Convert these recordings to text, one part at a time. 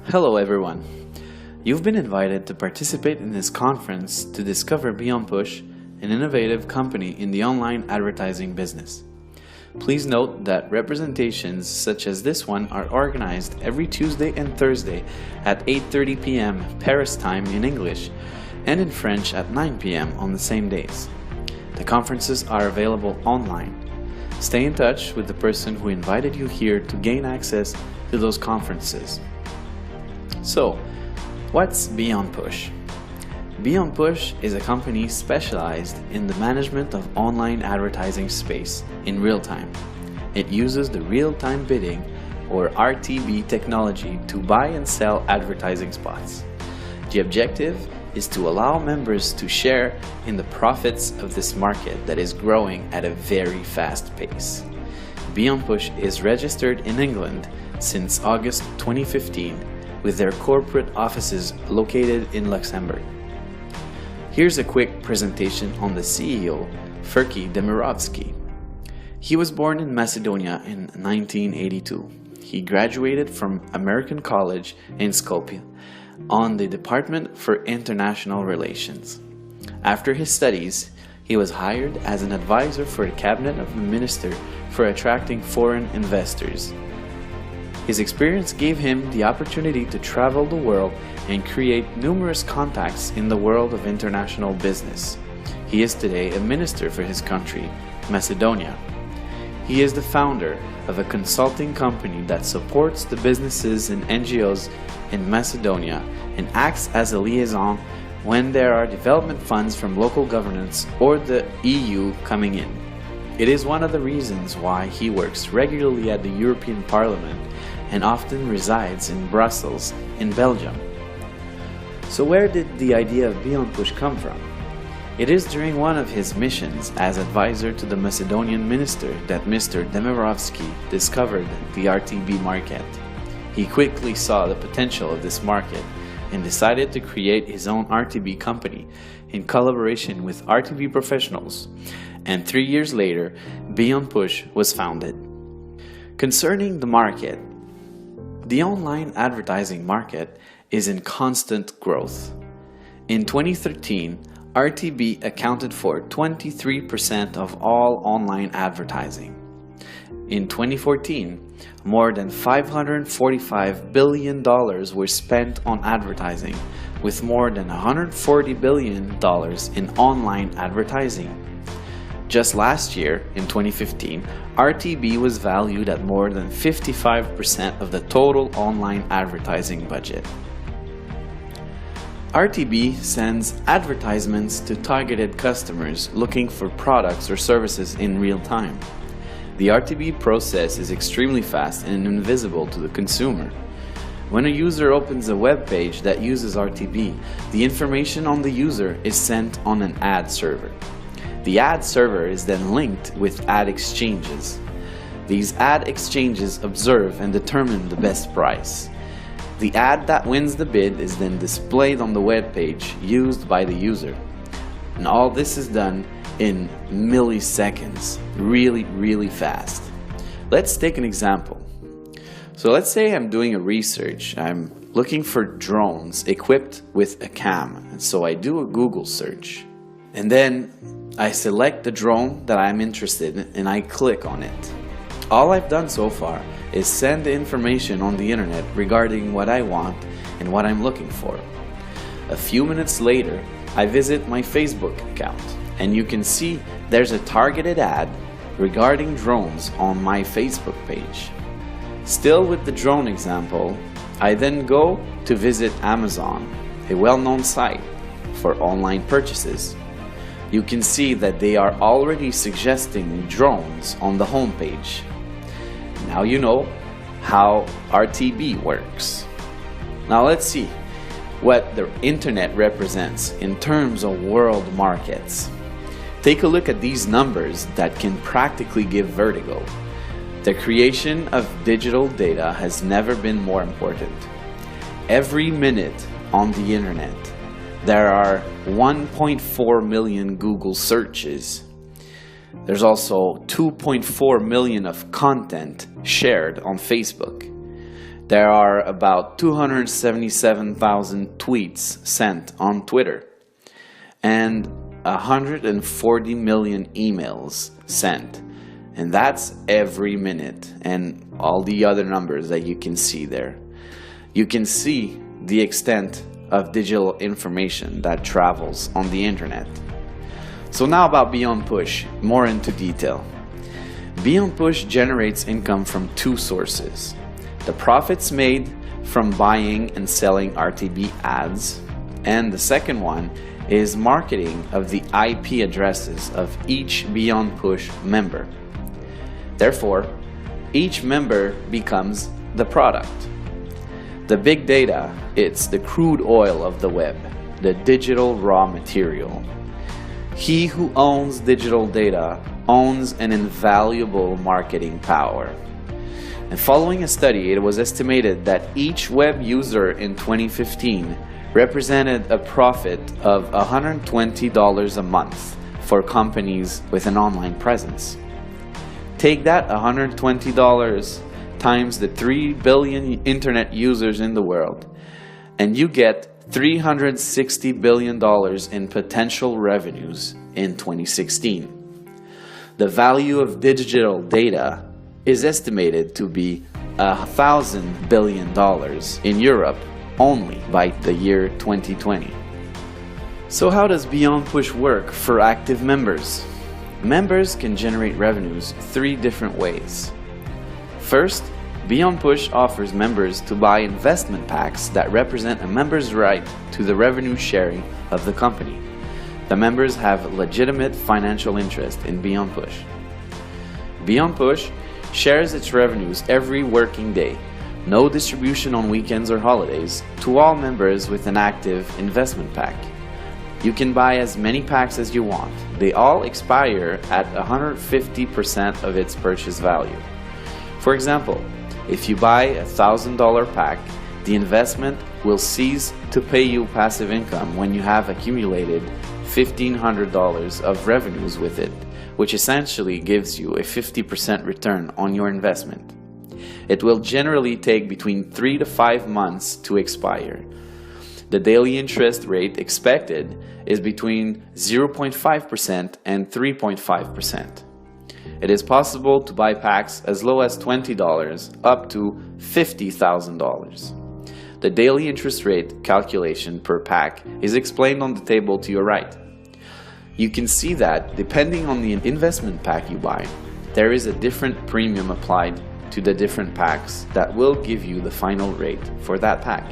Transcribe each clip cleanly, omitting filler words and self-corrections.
Hello everyone. You've been invited to participate in this conference to discover BeonPush, an innovative company in the online advertising business. Please note that representations such as this one are organized every Tuesday and Thursday at 8:30 p.m. Paris time in English and in French at 9 p.m. on the same days. The conferences are available online. Stay in touch with the person who invited you here to gain access to those conferences. So, what's BeonPush? BeonPush is a company specialized in the management of online advertising space in real time. It uses the real-time bidding or RTB technology to buy and sell advertising spots. The objective is to allow members to share in the profits of this market that is growing at a very fast pace. BeonPush is registered in England since August 2015 with their corporate offices located in Luxembourg. Here's a quick presentation on the CEO, Ferki Demirovski. He was born in Macedonia in 1982. He graduated from American College in Skopje on the Department for International Relations. After his studies, he was hired as an advisor for the cabinet of the minister for attracting foreign investors. His experience gave him the opportunity to travel the world and create numerous contacts in the world of international business. He is today a minister for his country, Macedonia. He is the founder of a consulting company that supports the businesses and NGOs in Macedonia and acts as a liaison when there are development funds from local governments or the EU coming in. It is one of the reasons why he works regularly at the European Parliament and often resides in Brussels, in Belgium. So where did the idea of BeonPush come from? It is during one of his missions as advisor to the Macedonian minister that Mr. Demirovski discovered the RTB market. He quickly saw the potential of this market and decided to create his own RTB company in collaboration with RTB professionals. And 3 years later, BeonPush was founded. Concerning the market, the online advertising market is in constant growth. In 2013, RTB accounted for 23% of all online advertising. In 2014, more than $545 billion were spent on advertising, with more than $140 billion in online advertising. Just last year, in 2015, RTB was valued at more than 55% of the total online advertising budget. RTB sends advertisements to targeted customers looking for products or services in real time. The RTB process is extremely fast and invisible to the consumer. When a user opens a web page that uses RTB, the information on the user is sent on an ad server. The ad server is then linked with ad exchanges. These ad exchanges observe and determine the best price. The ad that wins the bid is then displayed on the web page used by the user. And all this is done in milliseconds, really fast. Let's take an example. So let's say I'm doing a research. I'm looking for drones equipped with a cam. And so I do a Google search. And then I select the drone that I'm interested in and I click on it. All I've done so far is send the information on the internet regarding what I want and what I'm looking for. A few minutes later, I visit my Facebook account and you can see there's a targeted ad regarding drones on my Facebook page. Still with the drone example, I then go to visit Amazon, a well-known site for online purchases. You can see that they are already suggesting drones on the homepage. Now you know how RTB works. Now let's see what the internet represents in terms of world markets. Take a look at these numbers that can practically give vertigo. The creation of digital data has never been more important. Every minute on the internet, there are 1.4 million Google searches. There's also 2.4 million of content shared on Facebook. There are about 277,000 tweets sent on Twitter and 140 million emails sent. And that's every minute, and all the other numbers that you can see there. You can see the extent of digital information that travels on the internet. So now about BeonPush, more into detail. BeonPush generates income from two sources: the profits made from buying and selling RTB ads, and the second one is marketing of the IP addresses of each BeonPush member. Therefore, each member becomes the product. The big data, it's the crude oil of the web, the digital raw material. He who owns digital data owns an invaluable marketing power. And following a study, it was estimated that each web user in 2015 represented a profit of $120 a month for companies with an online presence. Take that $120 times the 3 billion internet users in the world, and you get $360 billion in potential revenues in 2016. The value of digital data is estimated to be $1,000 billion in Europe only by the year 2020. So how does BeonPush work for active members? Members can generate revenues 3 different ways. First, BeonPush offers members to buy investment packs that represent a member's right to the revenue sharing of the company. The members have legitimate financial interest in BeonPush. BeonPush shares its revenues every working day, no distribution on weekends or holidays, to all members with an active investment pack. You can buy as many packs as you want. They all expire at 150% of its purchase value. For example, if you buy a $1,000 pack, the investment will cease to pay you passive income when you have accumulated $1,500 of revenues with it, which essentially gives you a 50% return on your investment. It will generally take between 3 to 5 months to expire. The daily interest rate expected is between 0.5% and 3.5%. It is possible to buy packs as low as $20 up to $50,000. The daily interest rate calculation per pack is explained on the table to your right. You can see that depending on the investment pack you buy, there is a different premium applied to the different packs that will give you the final rate for that pack.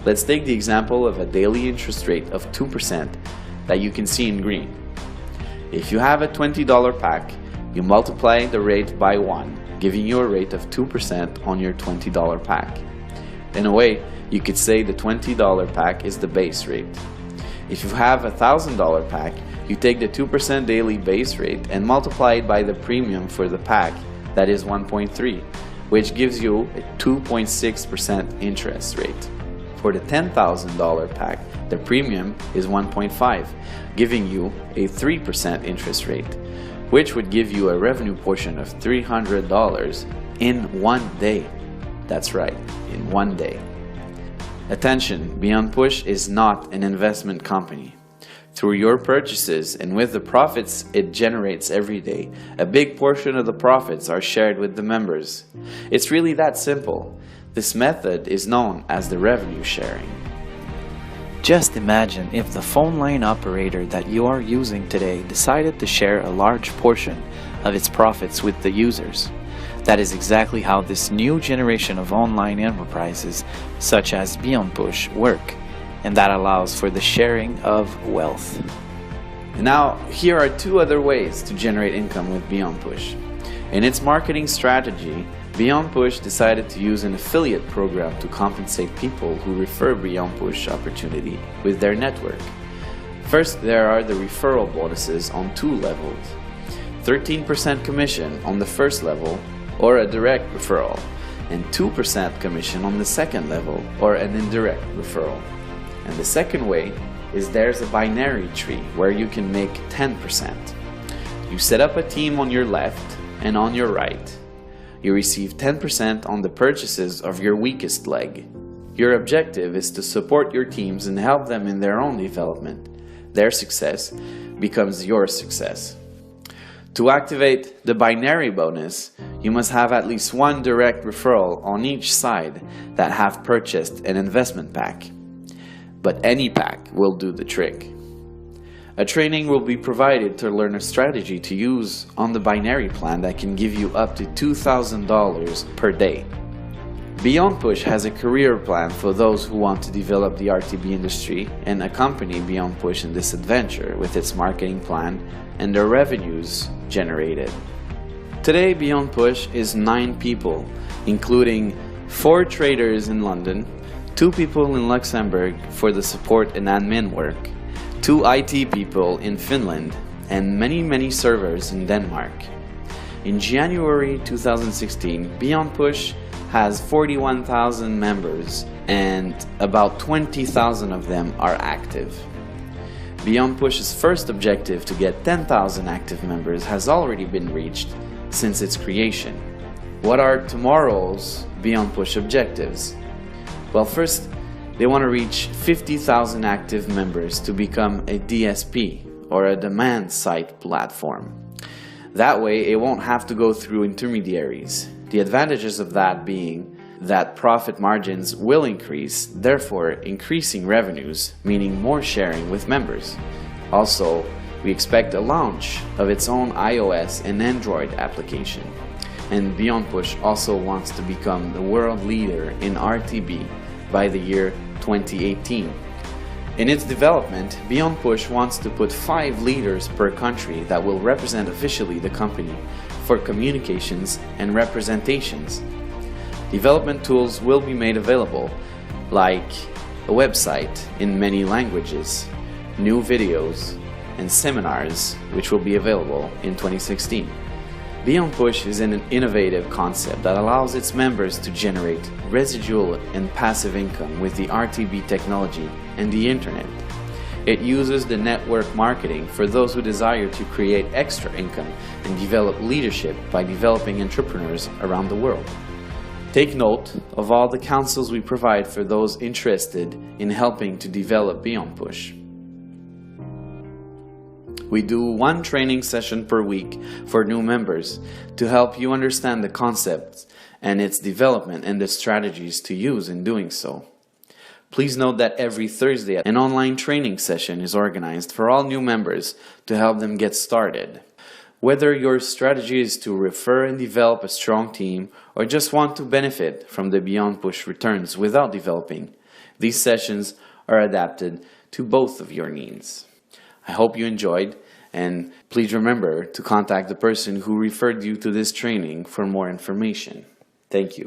Let's take the example of a daily interest rate of 2% that you can see in green. If you have a $20 pack, you multiply the rate by 1, giving you a rate of 2% on your $20 pack. In a way, you could say the $20 pack is the base rate. If you have a $1,000 pack, you take the 2% daily base rate and multiply it by the premium for the pack, that is 1.3, which gives you a 2.6% interest rate. For the $10,000 pack, the premium is 1.5, giving you a 3% interest rate, which would give you a revenue portion of $300 in 1 day. That's right, in 1 day. Attention, BeonPush is not an investment company. Through your purchases and with the profits it generates every day, a big portion of the profits are shared with the members. It's really that simple. This method is known as the revenue sharing. Just imagine if the phone line operator that you are using today decided to share a large portion of its profits with the users. That is exactly how this new generation of online enterprises, such as BeonPush, work, and that allows for the sharing of wealth. Now, here are 2 other ways to generate income with BeonPush. In its marketing strategy, BeonPush decided to use an affiliate program to compensate people who refer BeonPush opportunity with their network. First, there are the referral bonuses on 2 levels. 13% commission on the first level, or a direct referral, and 2% commission on the second level, or an indirect referral. And the second way is there's a binary tree where you can make 10%. You set up a team on your left and on your right. You receive 10% on the purchases of your weakest leg. Your objective is to support your teams and help them in their own development. Their success becomes your success. To activate the binary bonus, you must have at least one direct referral on each side that have purchased an investment pack. But any pack will do the trick. A training will be provided to learn a strategy to use on the binary plan that can give you up to $2,000 per day. BeonPush has a career plan for those who want to develop the RTB industry and accompany BeonPush in this adventure with its marketing plan and the revenues generated. Today, BeonPush is 9 people, including 4 traders in London, 2 people in Luxembourg for the support and admin work, 2 IT people in Finland, and many servers in Denmark. In January 2016, BeonPush has 41,000 members and about 20,000 of them are active. BeonPush's first objective to get 10,000 active members has already been reached since its creation. What are tomorrow's BeonPush objectives? Well, first, they want to reach 50,000 active members to become a DSP, or a demand side platform. That way, it won't have to go through intermediaries. The advantages of that being that profit margins will increase, therefore increasing revenues, meaning more sharing with members. Also, we expect a launch of its own iOS and Android application. And BeonPush also wants to become the world leader in RTB by the year 2018. In its development, BeonPush wants to put 5 leaders per country that will represent officially the company for communications and representations. Development tools will be made available, like a website in many languages, new videos, and seminars, which will be available in 2016. BeonPush is an innovative concept that allows its members to generate residual and passive income with the RTB technology and the internet. It uses the network marketing for those who desire to create extra income and develop leadership by developing entrepreneurs around the world. Take note of all the counsels we provide for those interested in helping to develop BeonPush. We do 1 training session per week for new members to help you understand the concepts and its development and the strategies to use in doing so. Please note that every Thursday an online training session is organized for all new members to help them get started. Whether your strategy is to refer and develop a strong team or just want to benefit from the BeonPush returns without developing, these sessions are adapted to both of your needs. I hope you enjoyed, and please remember to contact the person who referred you to this training for more information. Thank you.